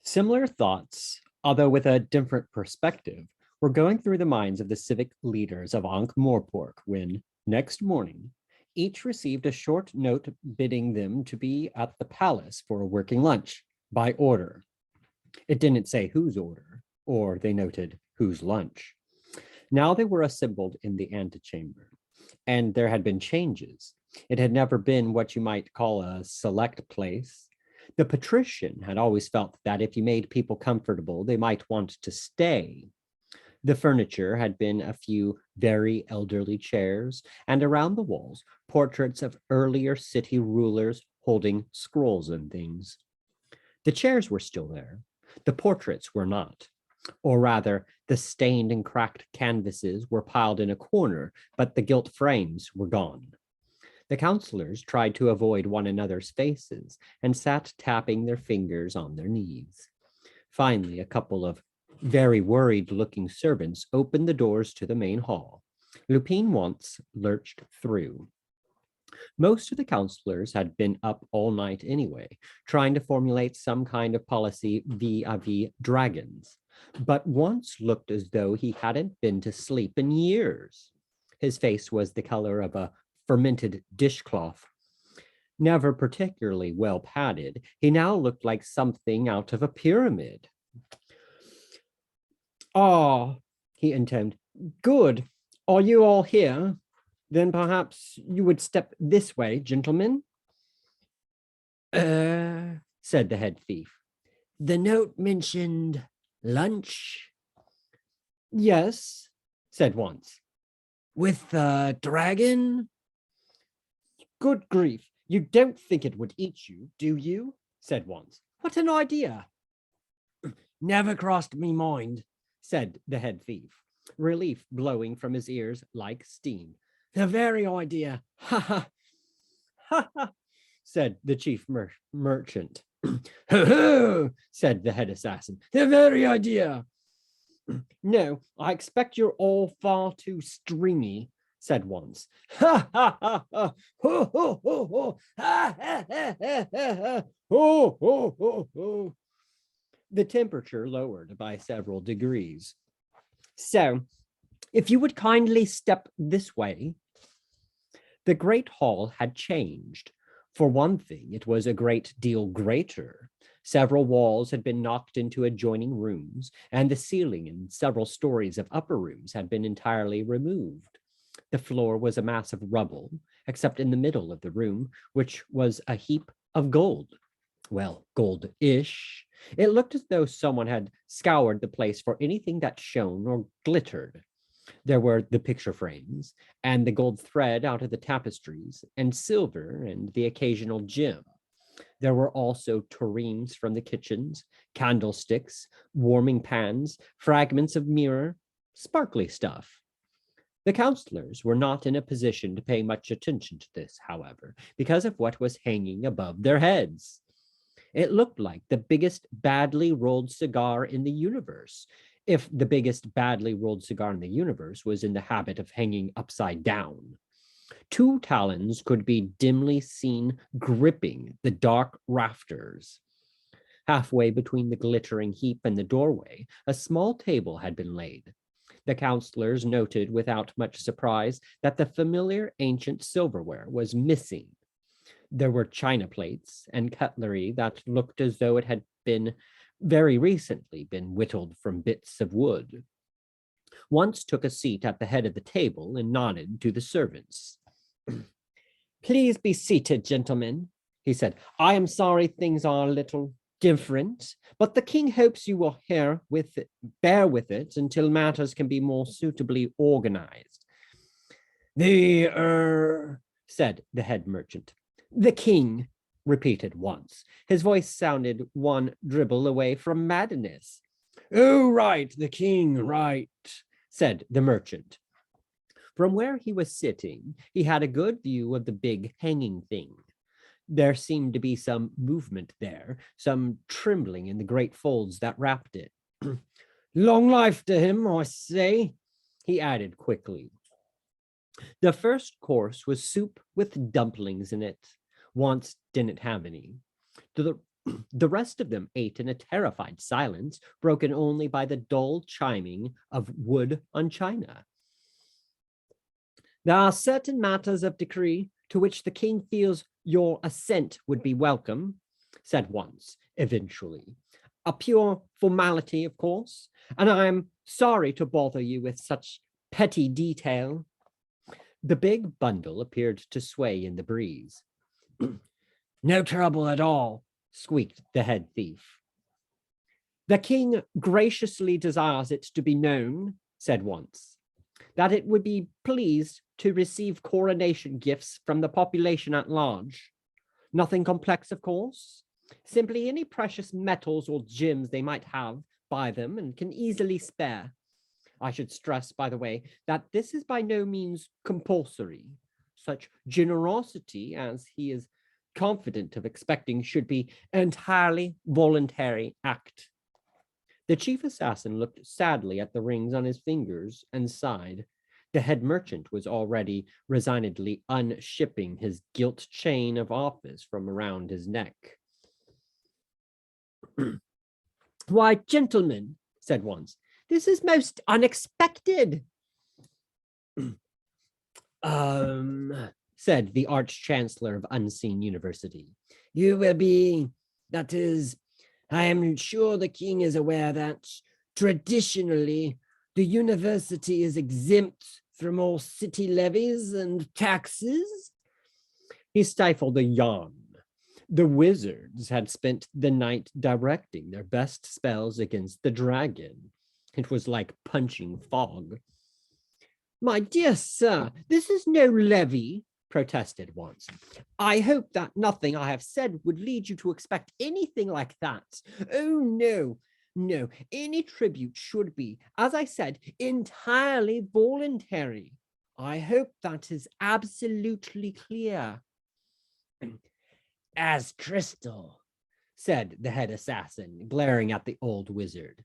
Similar thoughts, although with a different perspective, were going through the minds of the civic leaders of Ankh-Morpork when, next morning, each received a short note bidding them to be at the palace for a working lunch by order. It didn't say whose order, or they noted whose lunch. Now they were assembled in the antechamber, and there had been changes. It had never been what you might call a select place. The patrician had always felt that if you made people comfortable, they might want to stay. The furniture had been a few very elderly chairs, and around the walls, portraits of earlier city rulers holding scrolls and things. The chairs were still there. The portraits were not. Or rather, the stained and cracked canvases were piled in a corner, but the gilt frames were gone. The counselors tried to avoid one another's faces and sat tapping their fingers on their knees. Finally, a couple of very worried-looking servants opened the doors to the main hall. Lupin once lurched through. Most of the counselors had been up all night anyway, trying to formulate some kind of policy vis-a-vis dragons, but once looked as though he hadn't been to sleep in years. His face was the color of a fermented dishcloth. Never particularly well padded, he now looked like something out of a pyramid. "Ah," he intoned. "Good. Are you all here? Then perhaps you would step this way, gentlemen." Said the head thief. "The note mentioned lunch?" "Yes," said Once. "With the dragon?" "Good grief, you don't think it would eat you, do you?" said Once. "What an idea!" "Never crossed me mind," said the head thief, relief blowing from his ears like steam. "The very idea! Ha ha! Ha ha!" said the chief merchant. "Ho ho!" said the head assassin. "The very idea!" "No, I expect you're all far too stringy," said Once. "Ha ha ha ha! Ho ho ho ho! Ha ha ha ha ha! Ho ho ho ho!" The temperature lowered by several degrees. "So, if you would kindly step this way." The great hall had changed. For one thing, it was a great deal greater. Several walls had been knocked into adjoining rooms, and the ceiling in several stories of upper rooms had been entirely removed. The floor was a mass of rubble, except in the middle of the room, which was a heap of gold. Well, gold-ish. It looked as though someone had scoured the place for anything that shone or glittered. There were the picture frames and the gold thread out of the tapestries, and silver and the occasional gem. There were also tureens from the kitchens, candlesticks, warming pans, fragments of mirror, sparkly stuff. The counselors were not in a position to pay much attention to this, however, because of what was hanging above their heads. It looked like the biggest badly rolled cigar in the universe, if the biggest badly rolled cigar in the universe was in the habit of hanging upside down. Two talons could be dimly seen gripping the dark rafters. Halfway between the glittering heap and the doorway, a small table had been laid. The counselors noted without much surprise that the familiar ancient silverware was missing. There were china plates and cutlery that looked as though it had been very recently been whittled from bits of wood. Once took a seat at the head of the table and nodded to the servants. "Please be seated, gentlemen," he said. "I am sorry things are a little different, but the king hopes you will bear with it until matters can be more suitably organized." Said the head merchant. "The king," repeated Once. His voice sounded one dribble away from madness. "Oh, right, the king, right," said the merchant. From where he was sitting, he had a good view of the big hanging thing. There seemed to be some movement there, some trembling in the great folds that wrapped it. "Long life to him, I say," he added quickly. The first course was soup with dumplings in it. Once didn't have any. The rest of them ate in a terrified silence, broken only by the dull chiming of wood on china. There are certain matters of decree to which the king feels your assent would be welcome, said Once, eventually. A pure formality, of course, and I am sorry to bother you with such petty detail. The big bundle appeared to sway in the breeze. No trouble at all, squeaked the head thief. The king graciously desires it to be known, said Once, that it would be pleased to receive coronation gifts from the population at large. Nothing complex, of course. Simply any precious metals or gems they might have by them and can easily spare. I should stress, by the way, that this is by no means compulsory. Such generosity as he is confident of expecting should be an entirely voluntary act. The chief assassin looked sadly at the rings on his fingers and sighed. The head merchant was already resignedly unshipping his gilt chain of office from around his neck. Why, gentlemen, said Once, this is most unexpected. Said the Arch-Chancellor of Unseen University. You will be, that is, I am sure the king is aware that traditionally the university is exempt from all city levies and taxes. He stifled a yawn. The wizards had spent the night directing their best spells against the dragon. It was like punching fog. My dear sir, this is no levy, protested Once. I hope that nothing I have said would lead you to expect anything like that. Oh, no, no, any tribute should be, as I said, entirely voluntary. I hope that is absolutely clear. As crystal, said the head assassin, glaring at the old wizard.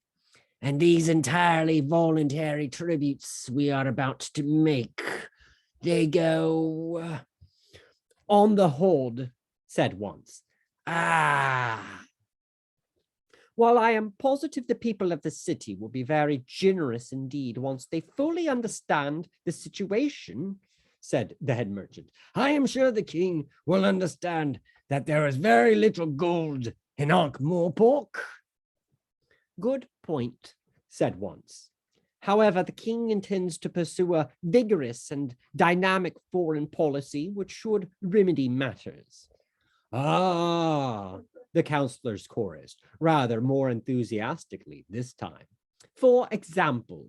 And these entirely voluntary tributes we are about to make, they go on the hold, said Once. Ah. While I am positive the people of the city will be very generous indeed once they fully understand the situation, said the head merchant, I am sure the king will understand that there is very little gold in Ankh-Morpork. Good point, said Once. However, the king intends to pursue a vigorous and dynamic foreign policy which should remedy matters. Ah, the counselors chorused, rather more enthusiastically this time. For example,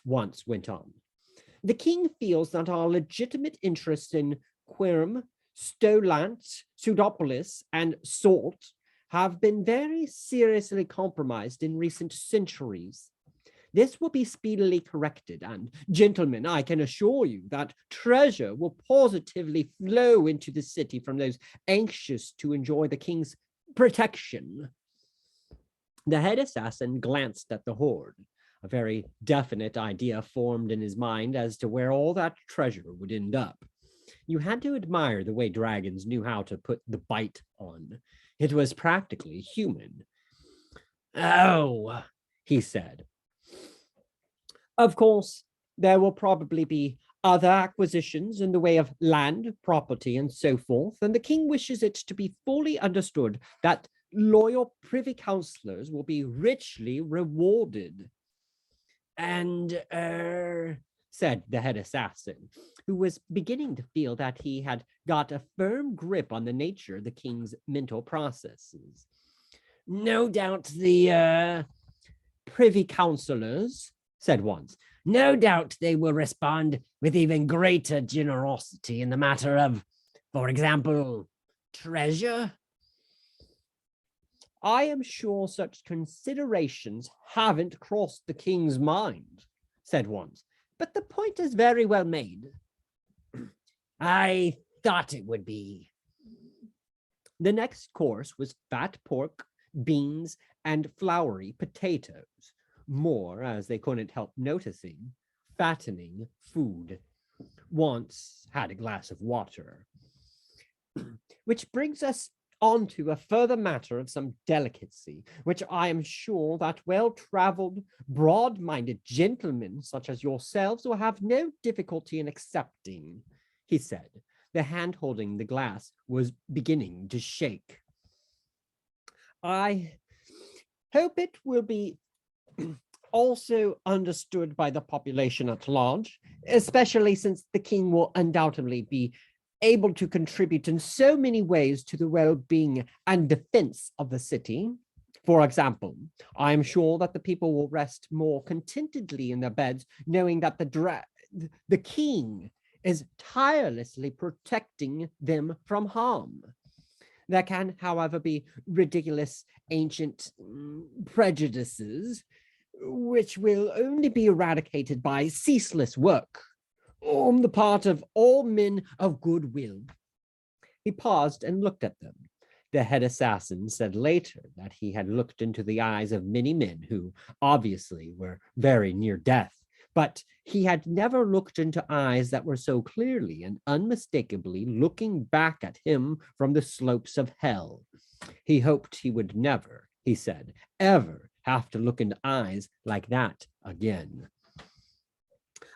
Once went on, the king feels that our legitimate interests in Quirm, Stolant, Pseudopolis, and Salt have been very seriously compromised in recent centuries. This will be speedily corrected, and, gentlemen, I can assure you that treasure will positively flow into the city from those anxious to enjoy the king's protection. The head assassin glanced at the hoard. A very definite idea formed in his mind as to where all that treasure would end up. You had to admire the way dragons knew how to put the bite on. It was practically human. Oh, he said. Of course, there will probably be other acquisitions in the way of land, property, and so forth, and the king wishes it to be fully understood that loyal privy councillors will be richly rewarded. And, said the head assassin, who was beginning to feel that he had got a firm grip on the nature of the king's mental processes. No doubt the privy councillors, said Once, no doubt they will respond with even greater generosity in the matter of, for example, treasure. I am sure such considerations haven't crossed the king's mind, said Once, but the point is very well made. I thought it would be. The next course was fat pork, beans, and floury potatoes, more, as they couldn't help noticing, fattening food. Once had a glass of water. Which brings us on to a further matter of some delicacy, which I am sure that well-traveled, broad-minded gentlemen such as yourselves will have no difficulty in accepting, he said. The hand holding the glass was beginning to shake. I hope it will be also understood by the population at large, especially since the king will undoubtedly be able to contribute in so many ways to the well-being and defense of the city. For example, I am sure that the people will rest more contentedly in their beds, knowing that the king is tirelessly protecting them from harm. There can, however, be ridiculous ancient prejudices, which will only be eradicated by ceaseless work on the part of all men of goodwill. He paused and looked at them. The head assassin said later that he had looked into the eyes of many men who obviously were very near death, but he had never looked into eyes that were so clearly and unmistakably looking back at him from the slopes of hell. He hoped he would never, he said, ever have to look into eyes like that again.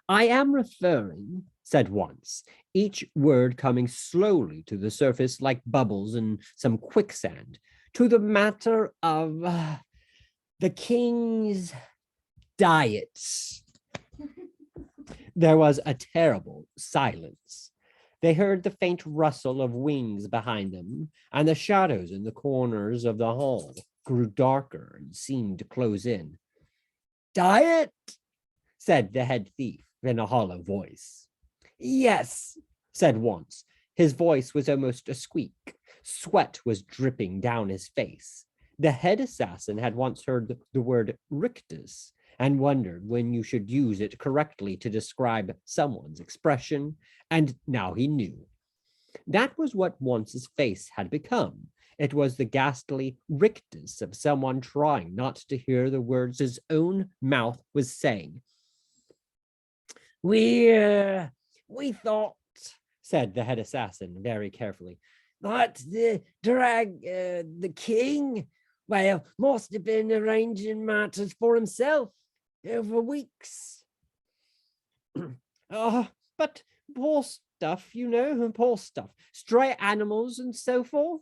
I am referring, said Once, each word coming slowly to the surface like bubbles in some quicksand, to the matter of the king's diets. There was a terrible silence. They heard the faint rustle of wings behind them, and the shadows in the corners of the hall grew darker and seemed to close in. Diet? Said the head thief in a hollow voice. Yes, said Once. His voice was almost a squeak. Sweat was dripping down his face. The head assassin had once heard the word rictus and wondered when you should use it correctly to describe someone's expression, and now he knew. That was what Once's face had become. It was the ghastly rictus of someone trying not to hear the words his own mouth was saying. We thought, said the head assassin very carefully, that the king, well, must have been arranging matters for himself over weeks. But poor stuff, you know, poor stuff. Stray animals and so forth,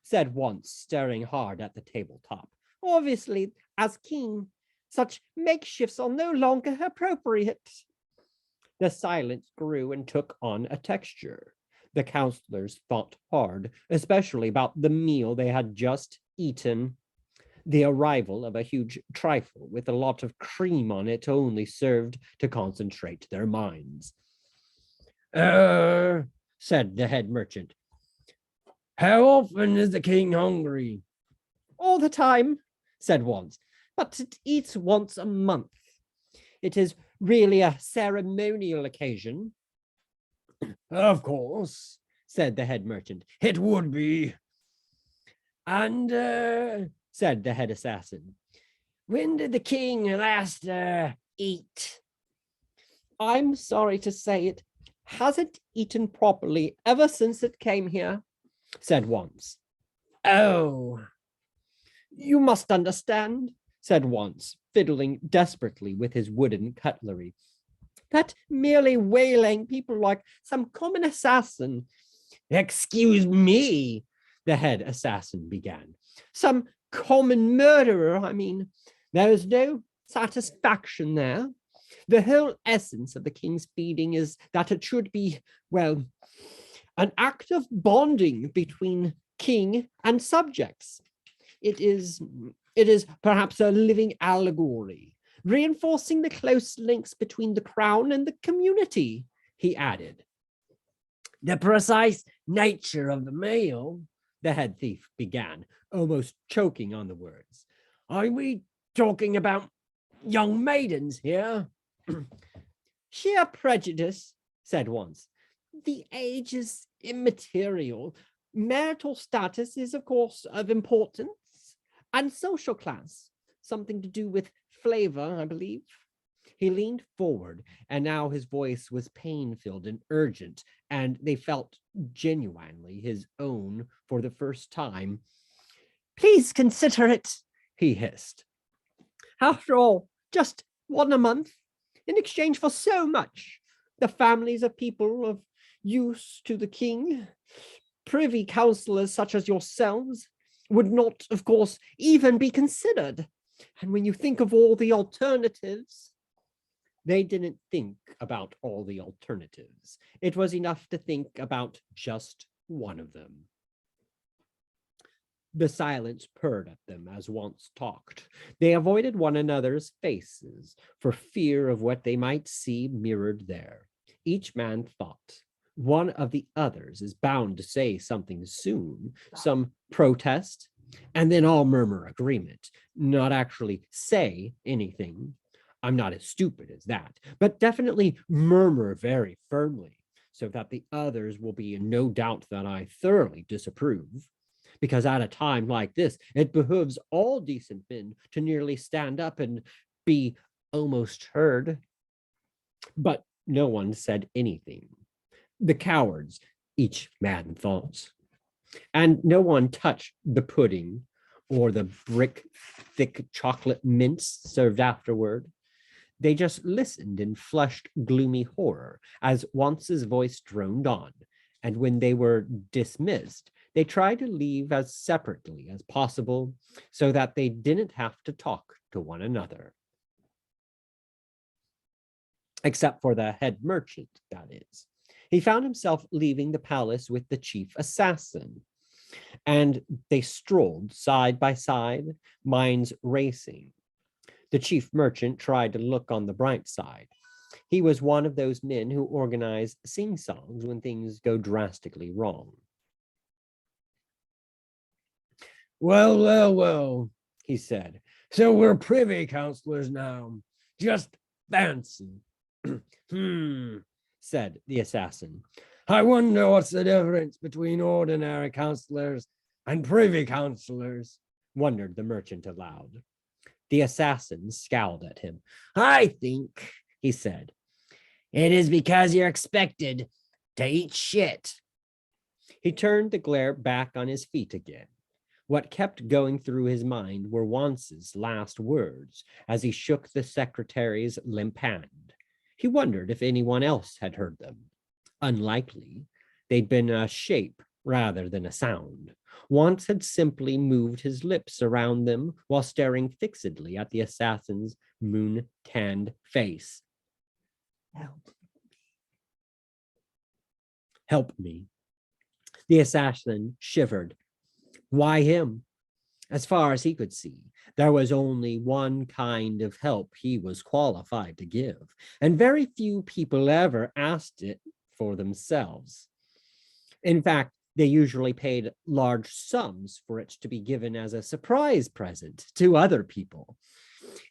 said Once, staring hard at the tabletop. Obviously, as king, such makeshifts are no longer appropriate. The silence grew and took on a texture. The counselors thought hard, especially about the meal they had just eaten. The arrival of a huge trifle with a lot of cream on it only served to concentrate their minds. Said the head merchant. How often is the king hungry? All the time, said Once, but it eats once a month. It is really a ceremonial occasion. Of course, said the head merchant. It would be. And, said the head assassin, when did the king last eat? I'm sorry to say it hasn't eaten properly ever since it came here, said Once. Oh, you must understand, said Once, fiddling desperately with his wooden cutlery, that merely waylaying people like some common assassin. Excuse me, the head assassin began. Some common murderer, I mean. There is no satisfaction there. The whole essence of the king's feeding is that it should be, well, an act of bonding between king and subjects. It is perhaps a living allegory, reinforcing the close links between the crown and the community, he added. The precise nature of the meal, the head thief began, almost choking on the words. Are we talking about young maidens here? Sheer prejudice, said Once. The age is immaterial. Marital status is, of course, of importance, and social class, something to do with flavor, I believe. He leaned forward, and now his voice was pain-filled and urgent, and they felt genuinely his own for the first time. "Please consider it," he hissed. "After all, just one a month, in exchange for so much. The families of people of use to the king, privy councillors such as yourselves, would not, of course, even be considered. And when you think of all the alternatives..." They didn't think about all the alternatives. It was enough to think about just one of them. The silence purred at them as Once talked. They avoided one another's faces for fear of what they might see mirrored there. Each man thought, one of the others is bound to say something soon, some protest, and then all murmur agreement, not actually say anything. I'm not as stupid as that, but definitely murmur very firmly so that the others will be in no doubt that I thoroughly disapprove. Because at a time like this, it behooves all decent men to nearly stand up and be almost heard. But no one said anything. The cowards, each man thought. And no one touched the pudding or the brick-thick chocolate mince served afterward. They just listened in flushed, gloomy horror as Once's voice droned on, and when they were dismissed, they tried to leave as separately as possible so that they didn't have to talk to one another. Except for the head merchant, that is. He found himself leaving the palace with the chief assassin, and they strolled side by side, minds racing. The chief merchant tried to look on the bright side. He was one of those men who organize sing-songs when things go drastically wrong. Well, he said. "So we're privy councillors now. Just fancy." Said the assassin. "I wonder what's the difference between ordinary councillors and privy councillors," wondered the merchant aloud. The assassin scowled at him. "I think," he said, "it is because you're expected to eat shit." He turned to glare back on his feet again. What kept going through his mind were Once's last words as he shook the secretary's limp hand. He wondered if anyone else had heard them. Unlikely. They'd been a shape rather than a sound. Once had simply moved his lips around them while staring fixedly at the assassin's moon-tanned face. Help me. The assassin shivered. Why him? As far as he could see, there was only one kind of help he was qualified to give, and very few people ever asked it for themselves. In fact, they usually paid large sums for it to be given as a surprise present to other people.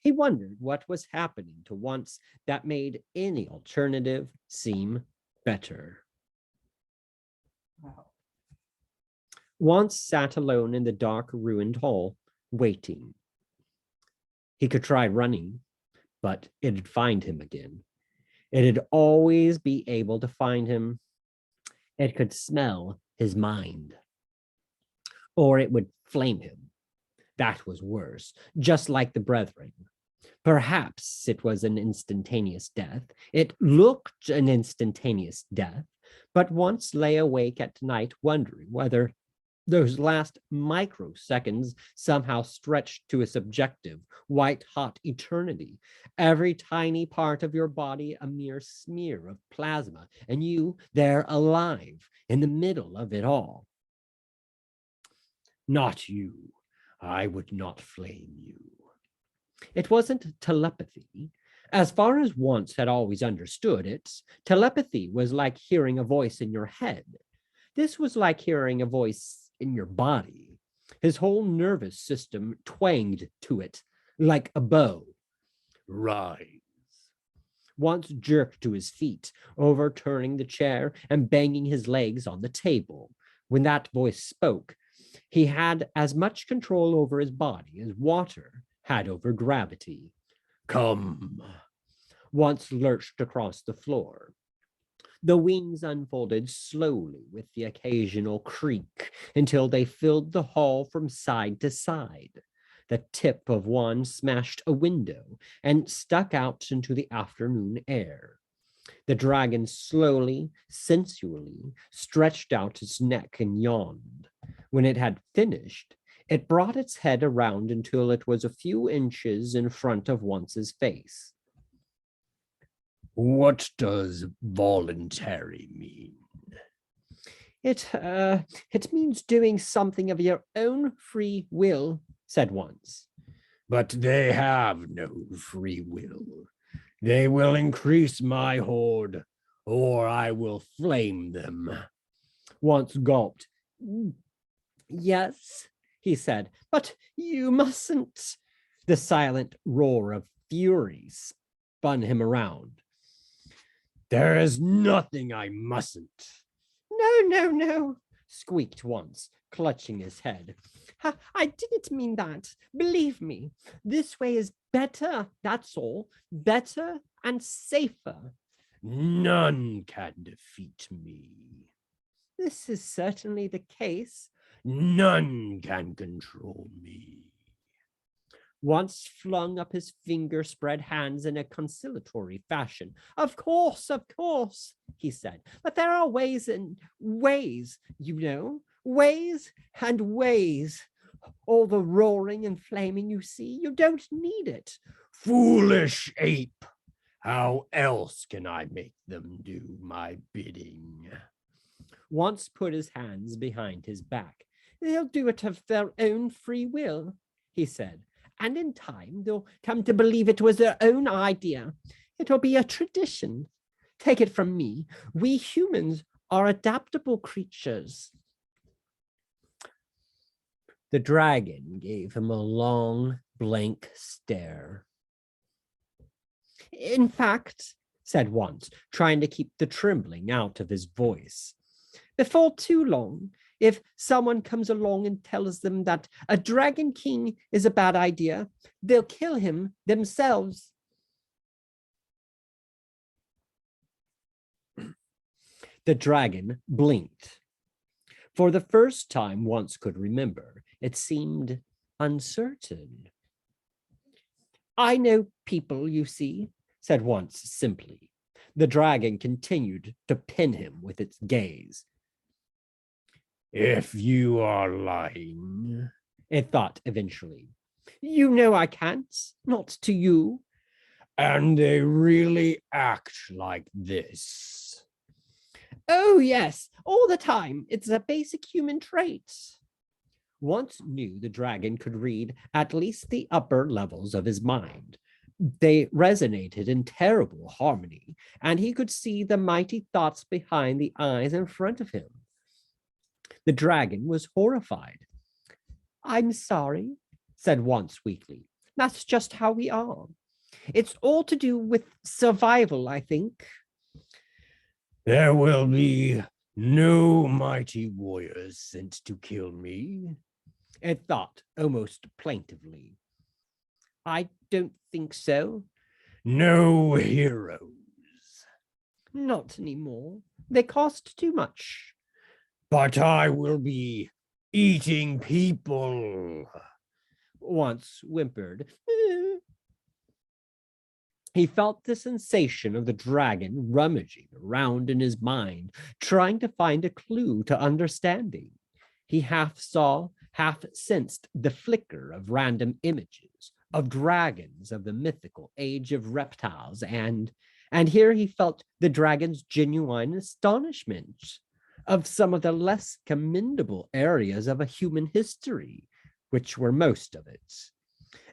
He wondered what was happening to Once that made any alternative seem better. Wow. Once sat alone in the dark, ruined hall, waiting. He could try running, but it'd find him again. It'd always be able to find him. It could smell his mind. Or it would flame him. That was worse, just like the brethren. Perhaps it was an instantaneous death. It looked an instantaneous death, but Once lay awake at night wondering whether those last microseconds somehow stretched to a subjective, white-hot eternity. Every tiny part of your body a mere smear of plasma, and you there alive in the middle of it all. Not you. I would not flame you. It wasn't telepathy. As far as Once had always understood it, telepathy was like hearing a voice in your head. This was like hearing a voice in your body. His whole nervous system twanged to it like a bow. Rise. Once jerked to his feet, overturning the chair and banging his legs on the table. When that voice spoke, he had as much control over his body as water had over gravity. Come. Once lurched across the floor. The wings unfolded slowly with the occasional creak until they filled the hall from side to side. The tip of one smashed a window and stuck out into the afternoon air. The dragon slowly, sensually stretched out its neck and yawned. When it had finished, it brought its head around until it was a few inches in front of Once's face. What does voluntary mean? It means doing something of your own free will, said Once. But they have no free will. They will increase my horde, or I will flame them. Once gulped. Yes, he said, but you mustn't. The silent roar of fury spun him around. There is nothing I mustn't. No, squeaked Once, clutching his head. I didn't mean that. Believe me, this way is better, that's all. Better and safer. None can defeat me. This is certainly the case. None can control me. Once flung up his finger-spread hands in a conciliatory fashion. Of course, he said. But there are ways and ways, you know. Ways and ways. All the roaring and flaming you see, you don't need it. Foolish ape! How else can I make them do my bidding? Once put his hands behind his back. They'll do it of their own free will, he said. And in time, they'll come to believe it was their own idea. It'll be a tradition. Take it from me, we humans are adaptable creatures. The dragon gave him a long, blank stare. In fact, said Once, trying to keep the trembling out of his voice, before too long, if someone comes along and tells them that a dragon king is a bad idea, they'll kill him themselves. The dragon blinked. For the first time Once could remember, it seemed uncertain. I know people, you see, said Once simply. The dragon continued to pin him with its gaze. If you are lying, it thought eventually. You know I can't, not to you. And they really act like this. Oh, yes, all the time. It's a basic human trait. Once knew the dragon could read at least the upper levels of his mind. They resonated in terrible harmony, and he could see the mighty thoughts behind the eyes in front of him. The dragon was horrified. I'm sorry, said Once weakly. That's just how we are. It's all to do with survival, I think. There will be no mighty warriors sent to kill me, it thought almost plaintively. I don't think so. No heroes. Not anymore. They cost too much. But I will be eating people, Once whimpered. He felt the sensation of the dragon rummaging around in his mind, trying to find a clue to understanding. He half saw, half sensed the flicker of random images of dragons of the mythical age of reptiles, and here he felt the dragon's genuine astonishment of some of the less commendable areas of a human history, which were most of it.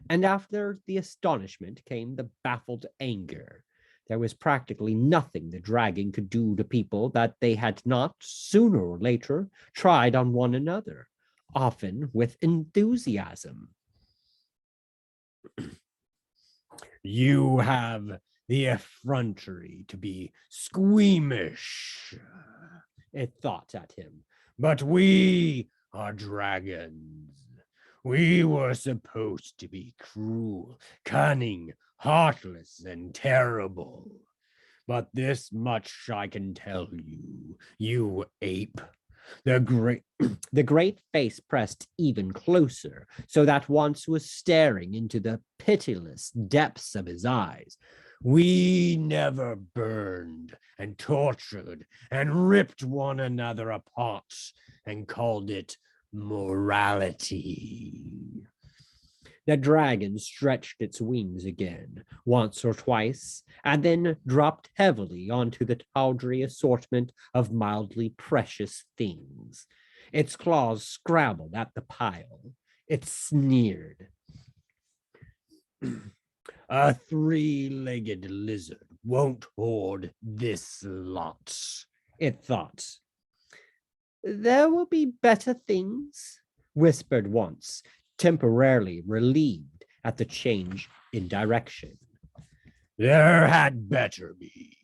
And after the astonishment came the baffled anger. There was practically nothing the dragon could do to people that they had not, sooner or later, tried on one another, often with enthusiasm. You have the effrontery to be squeamish, it thought at him. But we are dragons. We were supposed to be cruel, cunning, heartless, and terrible. But this much I can tell you, you ape. The great The great face pressed even closer, so that Once was staring into the pitiless depths of his eyes. We never burned and tortured and ripped one another apart and called it morality. The dragon stretched its wings again, once or twice, and then dropped heavily onto the tawdry assortment of mildly precious things. Its claws scrabbled at the pile. It sneered. A three-legged lizard won't hoard this lot, It thought. There will be better things, whispered Once, temporarily relieved at the change in direction. There had better be.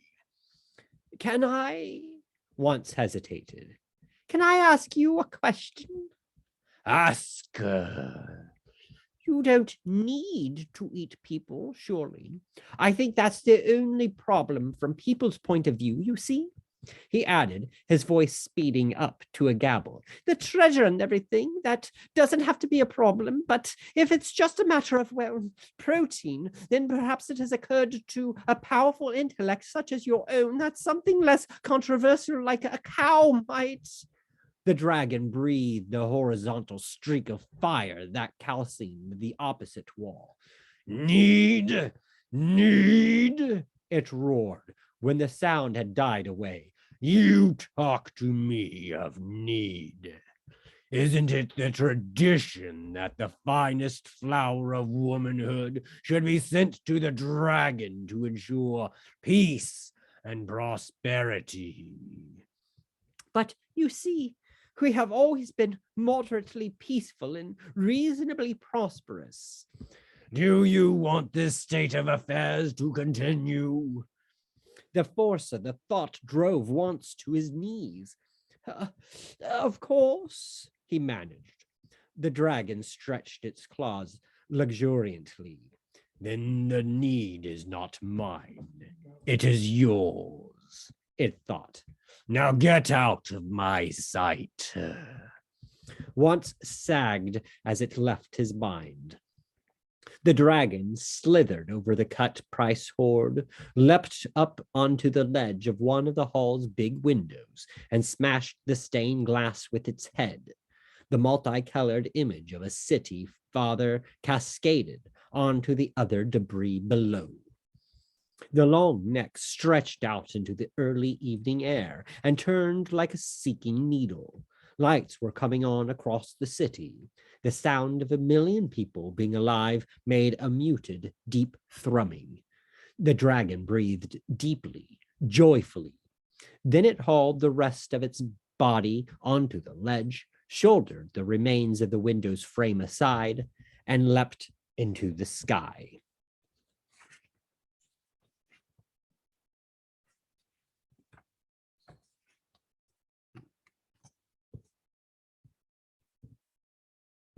Can I? Once hesitated. Can I ask you a question? Ask. You don't need to eat people, surely. I think that's the only problem from people's point of view, you see? He added, his voice speeding up to a gabble. The treasure and everything, that doesn't have to be a problem, but if it's just a matter of, well, protein, then perhaps it has occurred to a powerful intellect such as your own that something less controversial like a cow might. The dragon breathed a horizontal streak of fire that calcined the opposite wall. Need, It roared when the sound had died away. You talk to me of need. Isn't it the tradition that the finest flower of womanhood should be sent to the dragon to ensure peace and prosperity? But you see, we have always been moderately peaceful and reasonably prosperous. Do you want this state of affairs to continue? The force of the thought drove Once to his knees. Of course, he managed. The dragon stretched its claws luxuriantly. Then the need is not mine. It is yours, it thought. Now get out of my sight. Once sagged as it left his mind. The dragon slithered over the cut price hoard, leapt up onto the ledge of one of the hall's big windows, and smashed the stained glass with its head. The multicolored image of a city father cascaded onto the other debris below. The long neck stretched out into the early evening air and turned like a seeking needle. Lights were coming on across the city. The sound of 1,000,000 people being alive made a muted, deep thrumming. The dragon breathed deeply, joyfully. Then it hauled the rest of its body onto the ledge, shouldered the remains of the window's frame aside, and leapt into the sky.